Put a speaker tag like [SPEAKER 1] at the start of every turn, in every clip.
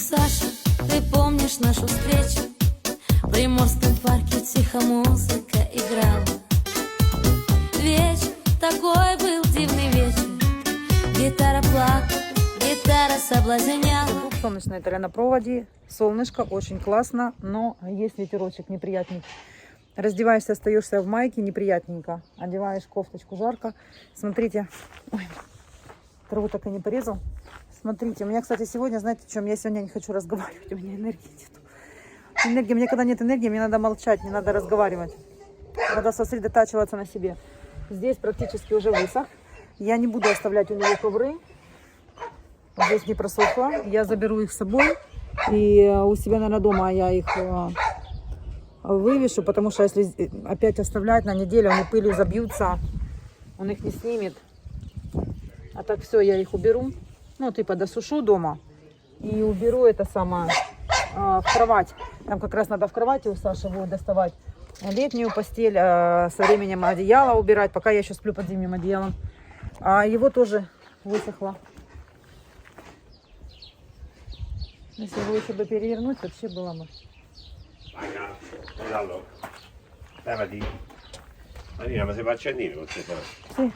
[SPEAKER 1] Саша, ты помнишь нашу встречу? В Приморском парке тихо музыка играла. Вечер, такой был дивный вечер. Гитара плакала, гитара соблазняла.
[SPEAKER 2] Солнечная Италия на проводе, солнышко, очень классно, но есть ветерочек неприятненький. Раздеваешься, остаешься в майке, неприятненько. Одеваешь кофточку, жарко. Смотрите, ой, траву так и не порезал. Смотрите, у меня, кстати, сегодня, знаете, в чем? Я сегодня не хочу разговаривать, у меня энергии нет. Мне когда нет энергии, мне надо молчать, не надо разговаривать. Надо сосредотачиваться на себе. Здесь практически уже высох. Я не буду оставлять у него ковры. Здесь не просохло. Я заберу их с собой. И у себя, наверное, дома я их вывешу, потому что если опять оставлять на неделю, они пылью забьются, он их не снимет. А так все, я их уберу. Ну, типа досушу дома и уберу это самое в кровать. Там как раз надо в кровати у Саши будет доставать летнюю постель, со временем одеяло убирать, пока я еще сплю под зимним одеялом. А его тоже высохло. Если его еще бы перевернуть, вообще было бы.
[SPEAKER 3] Marina, ma sei accendino con te?
[SPEAKER 2] Sì.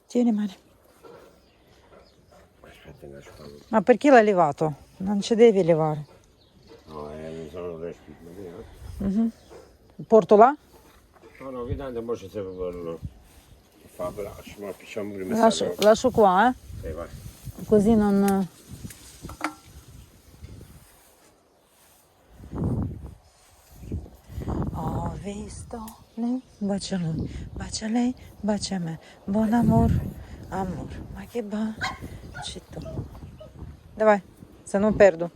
[SPEAKER 2] Tieni, Mari.
[SPEAKER 3] Aspetta, che lascio.
[SPEAKER 2] Ma perché l'hai levato? Non ci devi levare.
[SPEAKER 3] No, non sono riuscito.
[SPEAKER 2] Porto là?
[SPEAKER 3] No, no, che tanto poi ci serve quello. Fa braccio, ma facciamo prima
[SPEAKER 2] Lascio qua, eh?
[SPEAKER 3] Sì, vai.
[SPEAKER 2] Così non... Ho visto lei, bacia lui, bacia lei, bacia me. Buon amor, amor. Ma che bacito. Давай, se non perdo.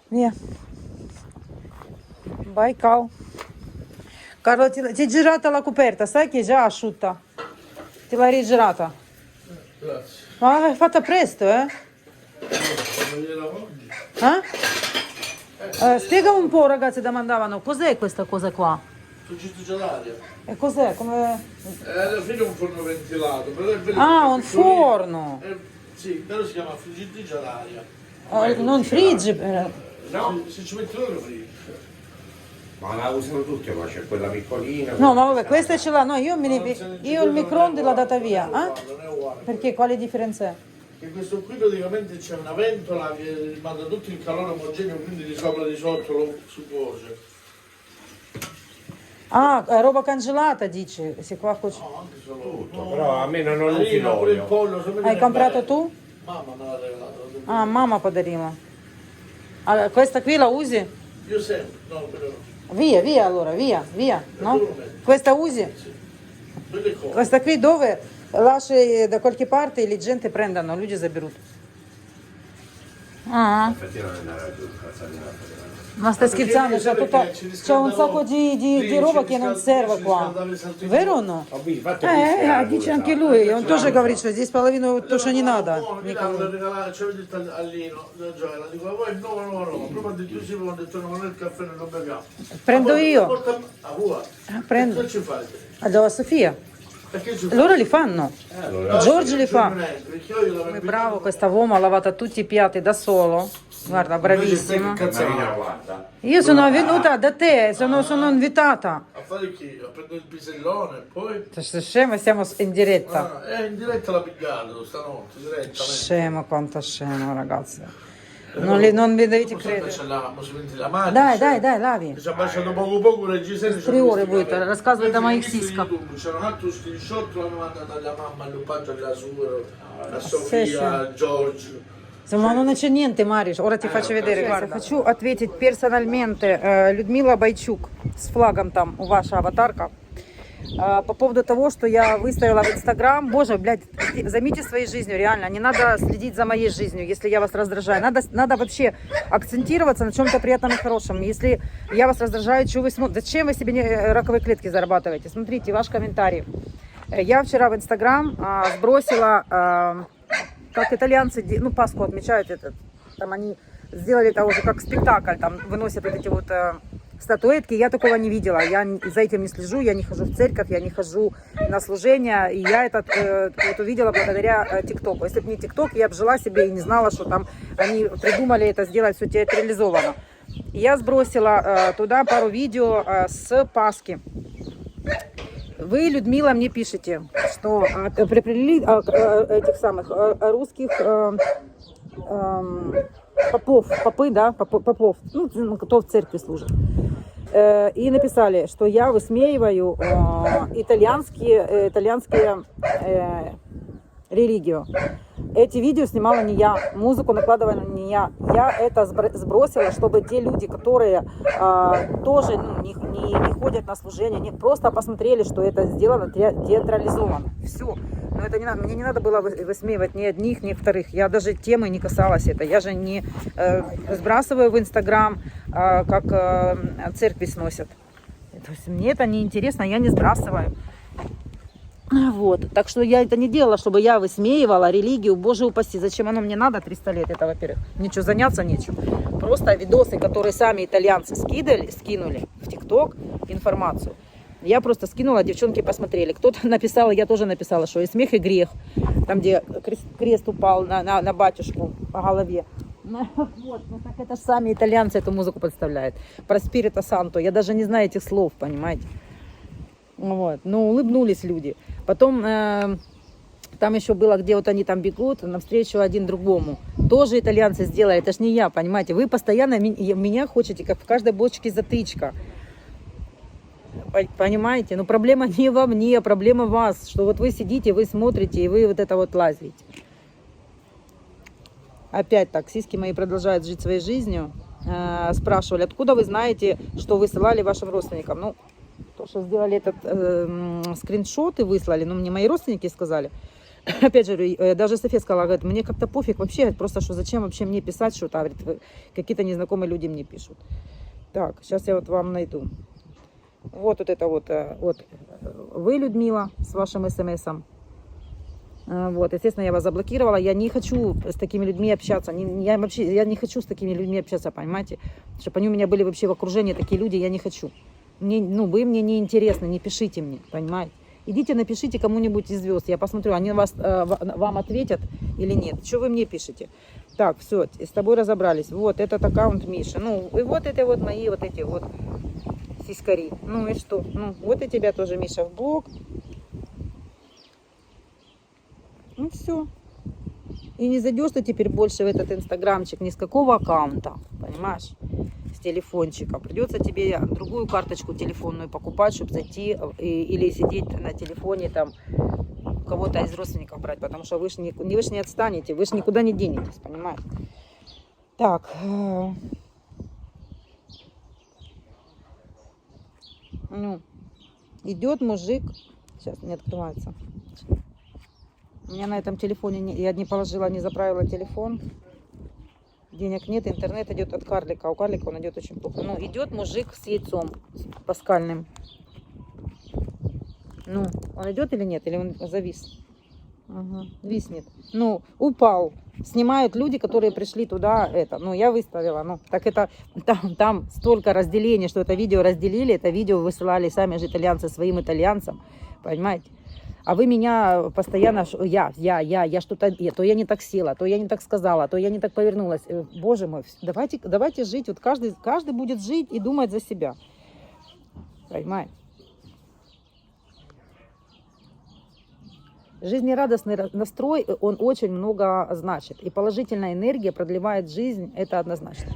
[SPEAKER 2] Via. Baikal. Carlo, ti è girata la coperta, sai che è già asciutta? Te l'hai rigirata?
[SPEAKER 4] Grazie.
[SPEAKER 2] Ma l'hai fatta presto, eh? Spiega un po', ragazzi, domandavano, cos'è questa cosa qua?
[SPEAKER 4] Friggitrice d'aria.
[SPEAKER 2] E cos'è? Come...
[SPEAKER 4] Alla fine è un forno ventilato, però è bello.
[SPEAKER 2] Ah, un forno!
[SPEAKER 4] Sì, però si chiama friggitrice d'aria.
[SPEAKER 2] Non friggi.
[SPEAKER 3] No,
[SPEAKER 4] Se ci metti l'olio friggi.
[SPEAKER 3] ma la usano tutti, ma c'è quella piccolina.
[SPEAKER 2] No, ma vabbè, questa ce l'ha. No, io il microonde l'ho data via.
[SPEAKER 4] Non è uguale.
[SPEAKER 2] Perché? Quale differenza è?
[SPEAKER 4] Che questo qui praticamente c'è una ventola che manda tutto il calore omogeneo, quindi di sopra e di sotto lo si cuoce.
[SPEAKER 2] Ah, è roba congelata, dici? Se qua
[SPEAKER 4] No, anche solo.
[SPEAKER 3] Tutto, però a me non usi
[SPEAKER 4] Marina, pure il
[SPEAKER 3] l'olio.
[SPEAKER 4] pollo, se mi
[SPEAKER 2] hai
[SPEAKER 4] viene
[SPEAKER 2] comprato
[SPEAKER 4] bene.
[SPEAKER 2] tu?
[SPEAKER 4] Mamma me l'ha regalato.
[SPEAKER 2] Ah, mamma pодарила. Allora, questa qui la usi?
[SPEAKER 4] Io sempre, no, però.
[SPEAKER 2] Via allora, via, no? Questa usi?
[SPEAKER 4] Quelle cose.
[SPEAKER 2] Questa qui dove lasci da qualche parte e le gente prendono, люди заберут. Ah,
[SPEAKER 3] Effettivamente hai ragione, cazzate.
[SPEAKER 2] ma stai scherzando? C'è un sacco di roba che non serve qua. Vero o no? Dice anche lui, он тоже говорит, что здесь половину то, что не надо.
[SPEAKER 4] Никому regalare, c'è detto all'Ino, la dico, voi no, prima di due secondi ho detto non è il caffè, non lo beviamo.
[SPEAKER 2] Prendo io.
[SPEAKER 4] A voi.
[SPEAKER 2] Prendo.
[SPEAKER 4] Che ci fate?
[SPEAKER 2] Allora Sofia,
[SPEAKER 4] Perché ci fate?
[SPEAKER 2] loro li fanno. Giorgio li fa.
[SPEAKER 4] Perché io glielo
[SPEAKER 2] Come bravo, questa uomo ha lavato tutti i piatti da solo. Guarda, bravissimo.
[SPEAKER 3] Marina, guarda.
[SPEAKER 2] Io sono venuta da te, sono invitata.
[SPEAKER 4] A fare chi? A prendere il pisellone e poi...
[SPEAKER 2] Sei scemo, siamo in diretta.
[SPEAKER 4] In diretta l'ha pigliato stanotte, direttamente.
[SPEAKER 2] Scemo, quanto scemo, ragazzi. Non vi dovete credere.
[SPEAKER 4] C'è la macchina.
[SPEAKER 2] Dai, lavi.
[SPEAKER 4] Ci ha baciato poco il regista.
[SPEAKER 2] 3 ore будет рассказывать о моих сиськах.
[SPEAKER 4] C'era un altro screenshot, l'hanno mandato alla mamma, al Lupaggio, alla Sura, a
[SPEAKER 2] Sì,
[SPEAKER 4] Sofia, a Giorgio.
[SPEAKER 2] Ma non c'è niente, Мариш. Ora ti faccio vedere. Guarda. Хочу ответить персональmente Людмила Бойчук с флагом там, у ваша аватарка. По поводу того, что я выставила в Инстаграм. Боже, блядь, займите своей жизнью, реально. Не надо следить за моей жизнью, если я вас раздражаю. Надо вообще акцентироваться на чем-то приятном и хорошем. Если я вас раздражаю, что вы смотрите? Зачем вы себе раковые клетки зарабатываете? Смотрите, ваш комментарий. Я вчера в Инстаграм сбросила, как итальянцы, ну, Пасху отмечают, там они сделали это уже как спектакль, там выносят вот эти вот статуэтки, я такого не видела. Я за этим не слежу, я не хожу в церковь, я не хожу на служение. И я это вот увидела благодаря ТикТоку. Если бы не ТикТок, я бы жила себе и не знала, что там они придумали это сделать все театрализовано. И я сбросила туда пару видео с Пасхи. Вы, Людмила, мне пишете, что приплели этих самых русских попы, да, попов, ну, кто в церкви служит. И написали, что я высмеиваю итальянские религию. Эти видео снимала не я, музыку накладывала не я. Я это сбросила, чтобы те люди, которые тоже не ходят на служение, не просто посмотрели, что это сделано театрализовано. Все. Но это не надо, мне не надо было высмеивать ни одних, ни вторых. Я даже темы не касалась это. Я же не сбрасываю в Инстаграм, как церкви сносят. То есть мне это не интересно, я не сбрасываю. Вот. Так что я это не делала, чтобы я высмеивала религию, боже упаси. Зачем оно мне надо 300 лет? Это, во-первых, ничего заняться нечем. Просто видосы, которые сами итальянцы скинули в ТикТок информацию. Я просто скинула, девчонки посмотрели. Кто-то написал, я тоже написала, что и смех, и грех. Там, где крест упал на батюшку по голове. Вот, ну так это сами итальянцы эту музыку подставляют. Про Спирита Санто. Я даже не знаю этих слов, понимаете. Вот. Ну, улыбнулись люди. Потом там еще было, где вот они там бегут навстречу один другому. Тоже итальянцы сделали, это ж не я, понимаете. Вы постоянно меня хотите, как в каждой бочке затычка. Понимаете? Но проблема не во мне, проблема в вас. Что вот вы сидите, вы смотрите, и вы вот это вот лазите. Опять так, сиськи мои продолжают жить своей жизнью. Спрашивали, откуда вы знаете, что высылали вашим родственникам? Ну, то, что сделали этот скриншот и выслали, ну, мне мои родственники сказали. Опять же, даже София сказала, говорит, мне как-то пофиг вообще, просто что зачем вообще мне писать что-то, говорит, какие-то незнакомые люди мне пишут. Так, сейчас я вот вам найду. Вот это вот вы, Людмила, с вашим смсом. Вот, естественно, я вас заблокировала. Я не хочу с такими людьми общаться. Я не хочу с такими людьми общаться, понимаете? Чтобы они у меня были вообще в окружении, такие люди, я не хочу. Вы мне не интересны, не пишите мне, понимаете? Идите, напишите кому-нибудь из звезд. Я посмотрю, они вам ответят или нет. Что вы мне пишете? Так, все, с тобой разобрались. Вот, этот аккаунт Миши. Ну, и вот это вот мои вот эти вот сиськари. Ну и что? Ну, вот и тебя тоже, Миша, в блог. Ну все. И не зайдешь ты теперь больше в этот инстаграмчик ни с какого аккаунта, понимаешь? С телефончика. Придется тебе другую карточку телефонную покупать, чтобы зайти или сидеть на телефоне там кого-то из родственников брать, потому что вы ж не отстанете, вы ж никуда не денетесь, понимаете? Так. Ну, идет мужик. Сейчас не открывается. У меня на этом телефоне я не положила, не заправила телефон. Денег нет, интернет идет от карлика. У карлика он идет очень плохо. Ну, идет мужик с яйцом паскальным. Ну, он идет или нет? Или он завис? Ага, виснет. Ну, упал. Снимают люди, которые пришли туда. Ну, я выставила. Ну, так это там столько разделений, что это видео разделили. Это видео высылали сами же итальянцы своим итальянцам. Понимаете? А вы меня постоянно, я что-то, то я не так села, то я не так сказала, то я не так повернулась. Боже мой, давайте жить, вот каждый будет жить и думать за себя. Понимаете? Жизнерадостный настрой, он очень много значит. И положительная энергия продлевает жизнь, это однозначно.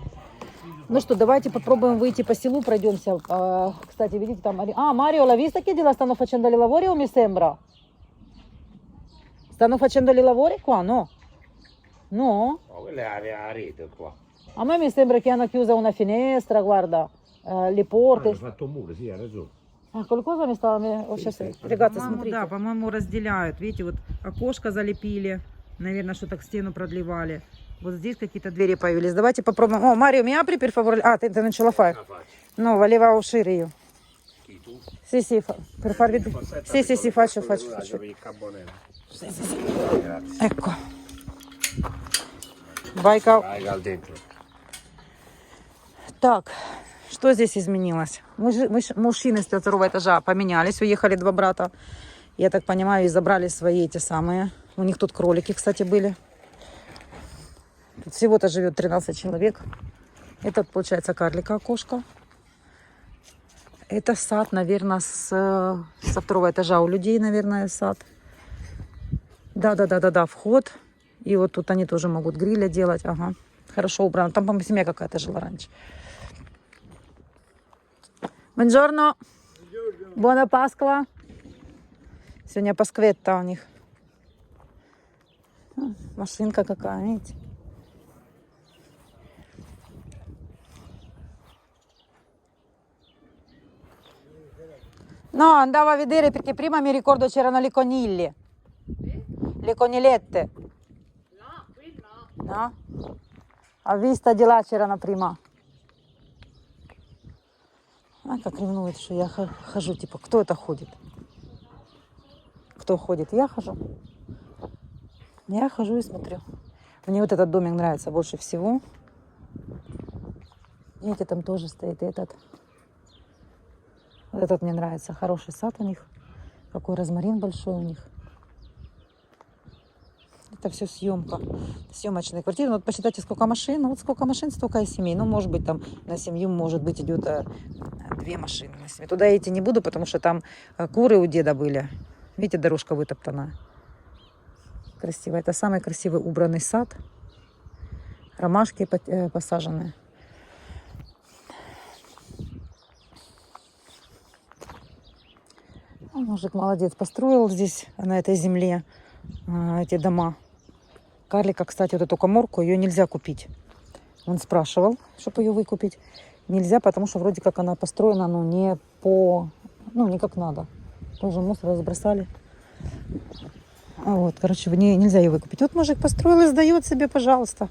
[SPEAKER 2] Ну что, давайте попробуем выйти по селу, пройдемся. Кстати, видите, там... Марио, la vista che la stanno facendo i lavori o mi sembra? Stanno facendo i lavori qua, no? No?
[SPEAKER 3] Oh, quella è la rete qua.
[SPEAKER 2] A me mi sembra che hanno chiuso una finestra, guarda, le porte.
[SPEAKER 3] Hanno fatto un muro, sì, hai ragione.
[SPEAKER 2] Qualcosa mi stava... Ребята,
[SPEAKER 5] смотрите. Да, по-моему, разделяют. Видите, вот окошко залепили. Наверное, что-то к стену продлевали. Вот здесь какие-то двери появились.
[SPEAKER 2] Давайте попробуем. О, Марио, mi apri per favore? Ti начала fare. No, voleva uscire io.
[SPEAKER 3] Chi, tu?
[SPEAKER 2] Sì, per farvi... Sì, faccio. Sì. Ecco. Vai,
[SPEAKER 3] Vai al dentro.
[SPEAKER 2] Так, Что здесь изменилось? Мужчины с второго этажа поменялись, уехали два брата. Я так понимаю, и забрали свои эти самые. У них тут кролики, кстати, были. Тут всего-то живет 13 человек. Это, получается, карлика окошко. Это сад, наверное, со второго этажа у людей, наверное, сад. Да, вход. И вот тут они тоже могут гриля делать. Ага, хорошо убрано. Там, по-моему, семья какая-то жила раньше. Buongiorno. Buona Pasqua. Сегодня паскветта у них. Машинка какая, видите? No, andavo a vedere perché prima mi ricordo c'erano le coniglie. Le conigliette.
[SPEAKER 6] No, qui no.
[SPEAKER 2] No? A vista di là c'erano prima. А как ревнует, что я хожу. Типа, кто это ходит? Кто ходит? Я хожу. Я хожу и смотрю. Мне вот этот домик нравится больше всего. Видите, там тоже стоит этот. Вот этот мне нравится. Хороший сад у них. Какой розмарин большой у них. Это все съемка. Съемочные квартиры. Ну, вот посчитайте, сколько машин. Ну, вот сколько машин, столько и семей. Ну, может быть, там на семью, может быть, идет 2 машины на семью. Туда идти не буду, потому что там куры у деда были. Видите, дорожка вытоптана. Красиво. Это самый красивый убранный сад. Ромашки посажены. Мужик молодец, построил здесь, на этой земле, эти дома. Карлика, кстати, вот эту каморку, ее нельзя купить. Он спрашивал, чтобы ее выкупить. Нельзя, потому что вроде как она построена, ну, не как надо. Тоже мусор разбросали. Вот, короче, нельзя ее выкупить. Вот мужик построил и сдает себе, пожалуйста.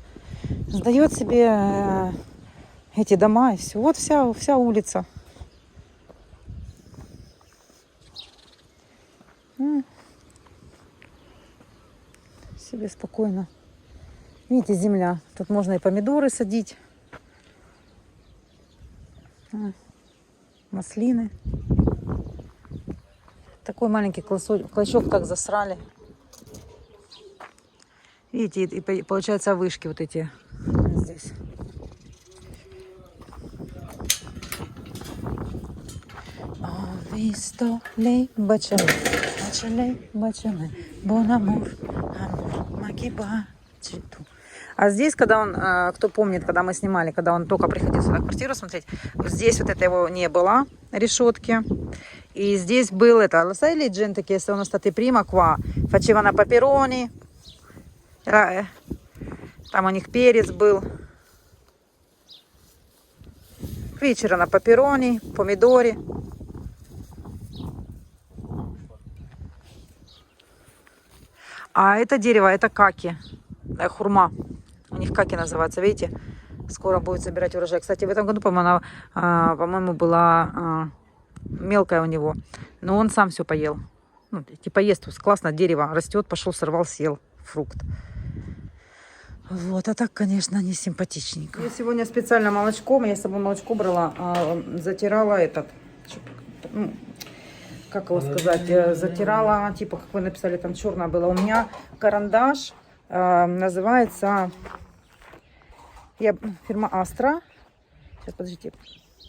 [SPEAKER 2] Сдает себе эти дома и все. Вот вся улица. Себе спокойно. Видите, земля. Тут можно и помидоры садить. Маслины. Такой маленький клочок так засрали. Видите, и получается вышки вот эти здесь. Ho visto lei baciale, buon amor, ma che baci tu. А здесь, когда он, кто помнит, когда мы снимали, когда он только приходил сюда квартиру смотреть, здесь вот это его не было, решетки. И здесь был это, lo sai le gente che sono state prima qua, facevano peperoni, там у них перец был. Вечера на пепперони, помидоры. А это дерево, это каки, хурма. У них каки называется, видите? Скоро будет собирать урожай. Кстати, в этом году, по-моему, была мелкая у него. Но он сам все поел. Ну, типа ест, классно, дерево растет, пошел, сорвал, съел фрукт. Вот, а так, конечно, не симпатичненько. Я сегодня специально молочком, я с собой молочко брала, затирала этот, ну, как его сказать, затирала, типа, как вы написали, там черное было. У меня карандаш, называется, фирма Астра. Сейчас, подождите,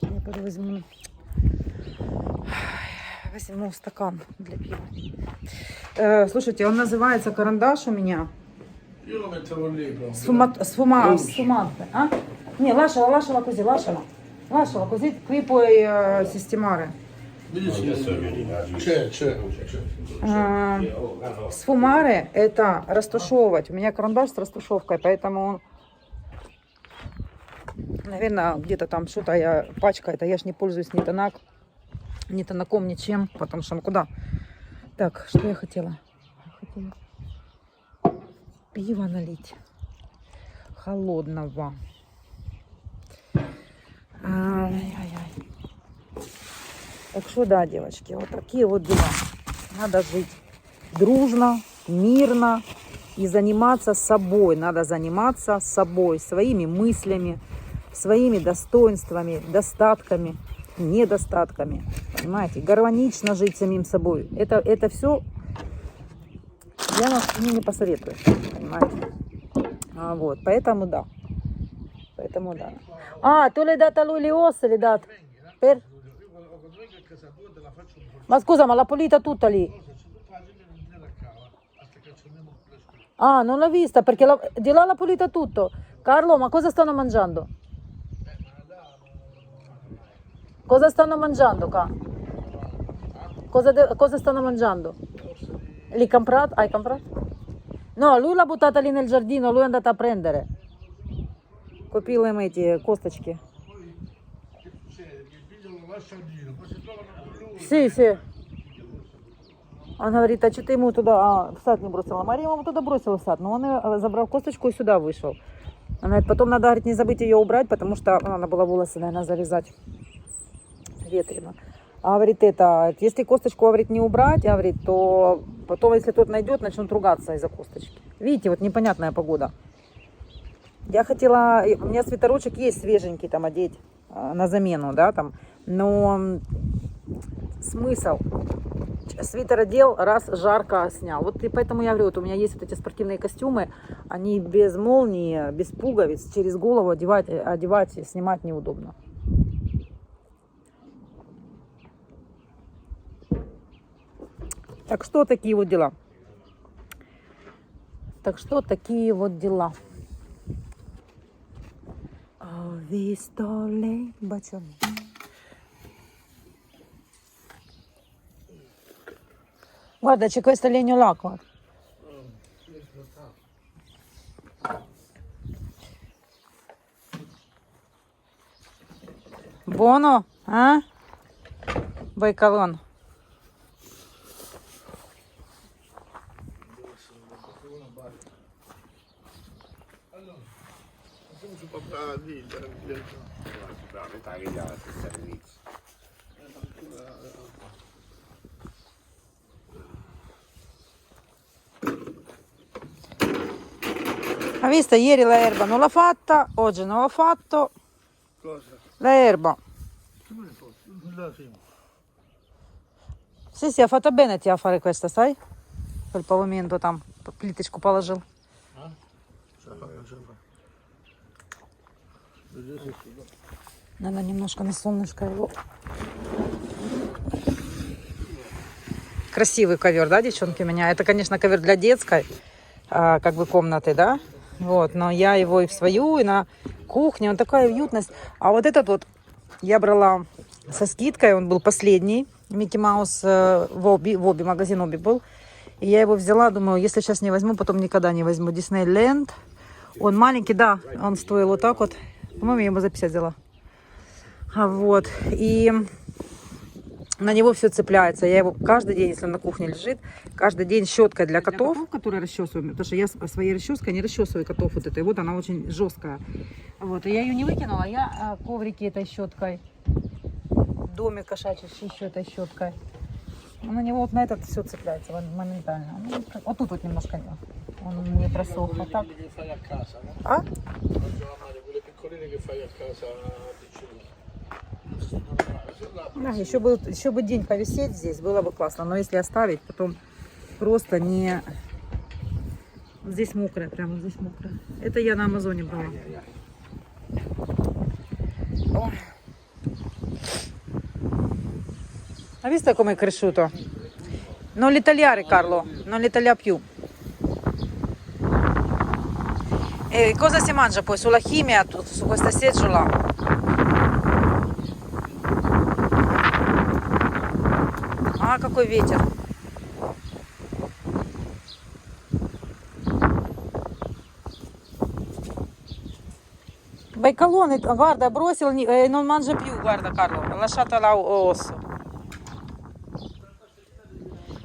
[SPEAKER 2] я пойду возьму стакан для пива. Слушайте, он называется карандаш у меня.
[SPEAKER 4] Io lo mettevo lì proprio.
[SPEAKER 2] Sfumante. Не, lasciala così, qui puoi sistemare.
[SPEAKER 4] C'è.
[SPEAKER 2] Сфумаре это растушевывать. У меня карандаш с растушевкой, поэтому он, наверное, где-то там что-то я пачкает, а я ж не пользуюсь ни тонаком, ничем, потому что, ну куда? Так, что я хотела? Пиво налить. Холодного. Так что да, девочки, вот такие вот дела. Надо жить дружно, мирно и заниматься собой. Надо заниматься собой, своими мыслями, своими достоинствами, достатками, недостатками. Понимаете? Гармонично жить самим собой. Это все я вам не посоветую. Понимаете? Вот, поэтому да. Поэтому да. Tu l'hai data a lui l'os, l'hai data? Per?
[SPEAKER 4] Io quando vengo a casa tua te la faccio un po'.
[SPEAKER 2] Ma scusa, ma l'ha pulita tutta lì?
[SPEAKER 4] Tutta la gente non tiene a cava. Hasta che accendiamo le scure.
[SPEAKER 2] Ah, non l'ho vista perché di là l'ha pulita tutto. Carlo, ma cosa stanno mangiando? Cosa stanno mangiando qua? Cosa stanno mangiando? Lì comprato? Hai comprato? No, lui l'ha buttata lì nel giardino, lui è andato a prendere. Купила им эти косточки.
[SPEAKER 4] Che succede? Che il figlio lo lascia al giro, poi si trovano con lui.
[SPEAKER 2] Sì, sì. Он говорит, а что ты ему туда в сад не бросила? Мария ему туда бросила в сад, но он забрал косточку и сюда вышел. Она говорит, потом надо, говорит, не забыть ее убрать, потому что надо было волосы, наверное, завязать. Ветрено. А говорит, если косточку, говорит, не убрать, говорит, то потом, если тот найдет, начнут ругаться из-за косточки. Видите, вот непонятная погода. Я хотела, у меня свитерочек есть свеженький там одеть на замену, да, там, но смысл? Свитер одел, раз жарко снял. Вот и поэтому я говорю, вот у меня есть вот эти спортивные костюмы, они без молнии, без пуговиц, через голову одевать, снимать неудобно. Так что такие вот дела. Так что такие вот della. Ho visto le bacioni. Guarda, c'è questo legno là, guarda. Buono, eh? Байкалон. Ha visto ieri la erba non l'ha fatta, oggi non l'ho fatto.
[SPEAKER 4] Cosa?
[SPEAKER 2] La erba.
[SPEAKER 4] La fine.
[SPEAKER 2] Sì, ha fatto bene ti a fare questa, sai? Quel pavimento там, плиточку положил.
[SPEAKER 4] Ah? Ce la fa, ce la fa.
[SPEAKER 2] Надо немножко на солнышко его. Красивый ковер, да, девчонки, у меня? Это, конечно, ковер для детской, как бы комнаты, да? Вот, но я его и в свою, и на кухне, он такая уютность. А вот этот вот я брала со скидкой, он был последний. Микки Маус в Оби, магазин Оби был. И я его взяла, думаю, если сейчас не возьму, потом никогда не возьму. Диснейленд. Он маленький, да, он стоил вот так вот. По-моему, я его за 50 взяла. Вот, и на него все цепляется. Я его каждый день, если он на кухне лежит, каждый день щеткой для котов, которая расчесываю, потому что я своей расческой не расчесываю котов вот этой. Вот она очень жесткая. Вот, и я ее не выкинула, я коврики этой щеткой, домик кошачий еще этой щеткой. На него вот на этот все цепляется моментально. Ну, вот тут вот немножко он не просох, а так. А?
[SPEAKER 4] Quelle piccoline che fai a casa piccine.
[SPEAKER 2] Да, еще бы день повисеть здесь, было бы классно. Но если оставить, потом просто не... Здесь мокрое, прямо здесь мокрое. Это я на Амазоне брала. О. Ha visto come è cresciuto? Non li tagliare, Carlo, non li taglia più. E cosa si mangia poi sulla chimia, su questa seggiola? А, какой ветер. Байкалон, guarda, бросил, non mangia più, guarda Carlo, lasciata là osso.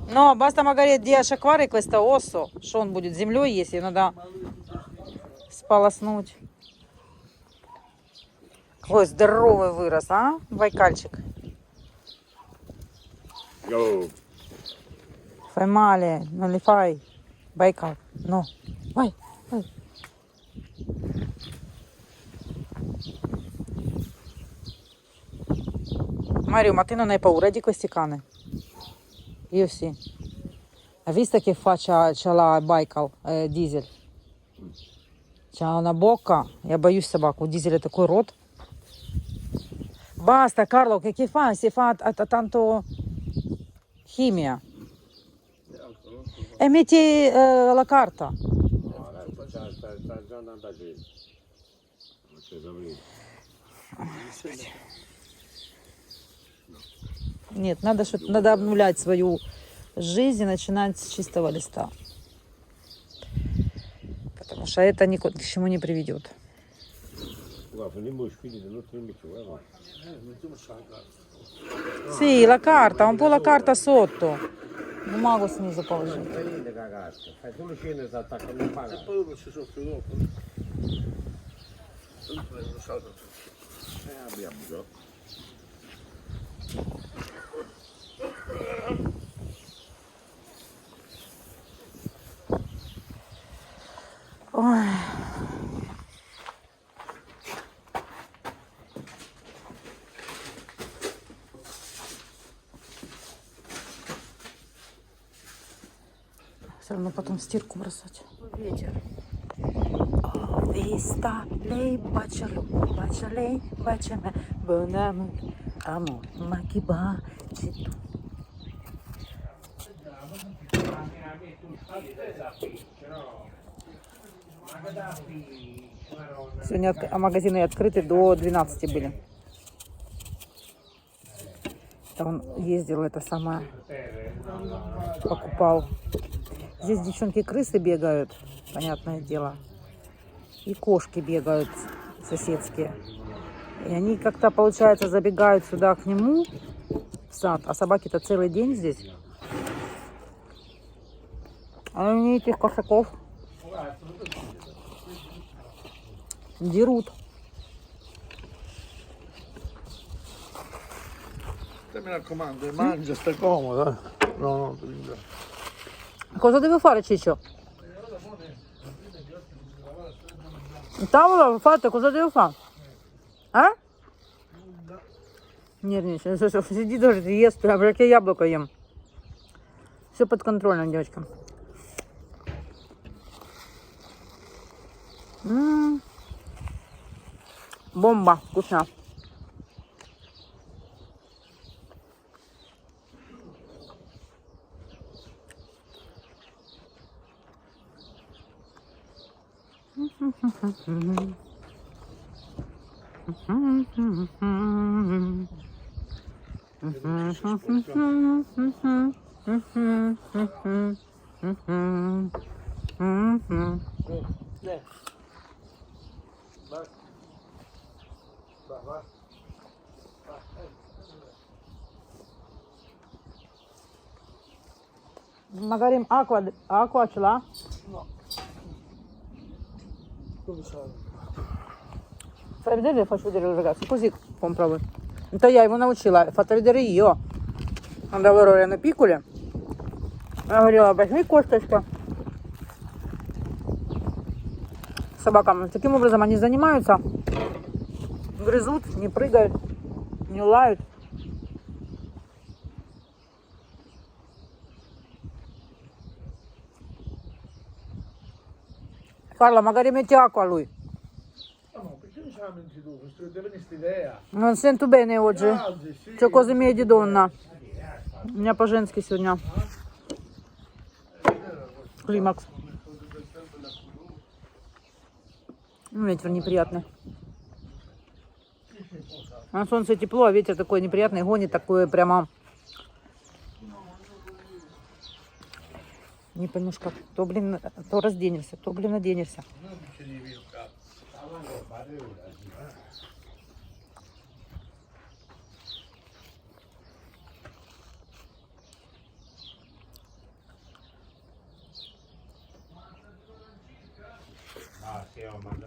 [SPEAKER 2] No, basta magari di asciacquare questo osso, что он будет землей есть, ее надо сполоснуть. Какой здоровый вырос, а, байкальчик?
[SPEAKER 3] Go.
[SPEAKER 2] Fai male, non li fai. Baikal, no. Vai, vai. Mario, ma te non hai paura di questi cani? Io sì. Hai visto che faccia c'ha la Baikal, Diesel? C'ha una bocca, я боюсь собак, у Дизеля такой рот. Basta, Carlo, che fa? Si fa tanto chimia. E metti la carta.
[SPEAKER 3] No, adesso sta già andando a dire. Non c'è da venire.
[SPEAKER 2] Нет, надо обнулять свою жизнь и начинать с чистого листа. Потому что это ни к чему не приведет.
[SPEAKER 3] Guarda, non mi sfidi, non ti mi chiudo.
[SPEAKER 2] Sì, la carta, un po' la carta sotto. Бумагу снизу положи.
[SPEAKER 3] Prende cagaste. Fai solo scene da attaccare un paga.
[SPEAKER 4] Poi uno ci soffre dopo. Lo salto tutto.
[SPEAKER 3] Abbiamo già.
[SPEAKER 2] Ой. Все равно потом в стирку бросать. Ветер. Vista lei bacialo, bacia lei, bacia me, buon amore, ma chi baci tu? Сегодня магазины открыты до 12 были. Это он ездил, это самое, покупал. Здесь девчонки крысы бегают, понятное дело. И кошки бегают соседские. И они как-то, получается, забегают сюда к нему, в сад. А собаки-то целый день здесь. А они этих кошаков дерут.
[SPEAKER 4] Te mi raccomando, mangia, stai comoda. No, no,
[SPEAKER 2] Cosa devo fare, Ciccio? Tavola fatta, cosa devo fare? А? Нервничаю. Сиди тоже, ты ешь, прям как я яблоко ем. Все под контролем, девочка. Бомба, вкусно. Magari acqua ce l'ha? Fai vedere e faccio vedere al ragazzo, così compro. То я его научила, fatto vedere io. Quando erano piccoli, я говорила, возьми косточку. Собакам. Таким образом они занимаются, грызут, не прыгают, не лают. Carla, magari metti acqua a lui.
[SPEAKER 4] no, perché non ce la metti tu? Questo deve venire quest'idea.
[SPEAKER 2] Non sento bene oggi.
[SPEAKER 4] Sì.
[SPEAKER 2] C'ho cose mie di donna. У меня по-женски сегодня. Климакс. Ветер неприятный. На солнце тепло, а ветер такой неприятный, гонит такое прямо. Не поймешь как. То, блин, то разденешься, то, блин, оденешься.
[SPEAKER 3] Ah, sì, ho mangiato.